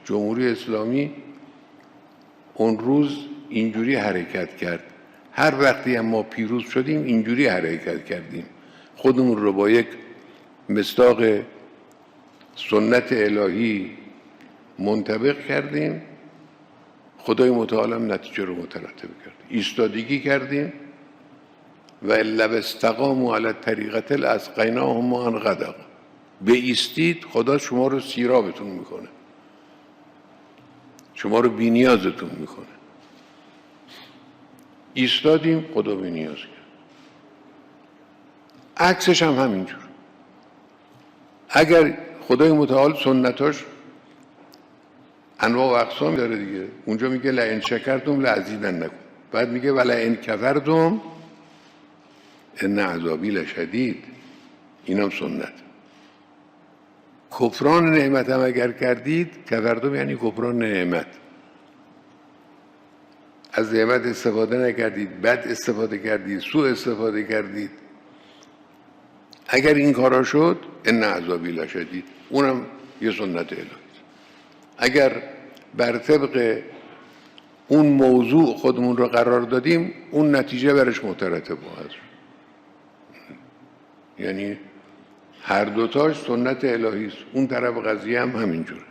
جمهوری اسلامی اون روز اینجوری حرکت کرد، هر وقتی هم ما پیروز شدیم اینجوری حرکت کردیم، خودمون رو با یک مصداق سنت الهی منطبق کردیم، خدای متعال هم نتیجه رو مترتب کرد. ایستادگی کردیم و لو استقاموا علی الطریقة لاسقیناهم ماء غدقا. به ایستید خدا شما رو سیرابتون میکنه، شما رو بی نیازتون میکنه. ایستادیم خدا بی نیاز کرد. عکسش هم همینجور. اگر خدای متعال سنتاش انواع و اقسام داره دیگه، اونجا میگه لئن شکرتم لازیدنکم، بعد میگه ولئن کفرتم ان عذابی لشدید. اینم سنت. کفران نعمت هم اگر کردید، کفرتم یعنی کفران نعمت، از نعمت استفاده نکردید، بد استفاده کردید، سوء استفاده کردید، اگر این کارا شد ان عذابی لشدید، اونم یه سنت الهی. اگر بر طبق اون موضوع خودمون رو قرار دادیم، اون نتیجه برش مترتب خواهد شد. یعنی هر دوتاش سنت الهی است. اون طرف قضیه هم همینجوره.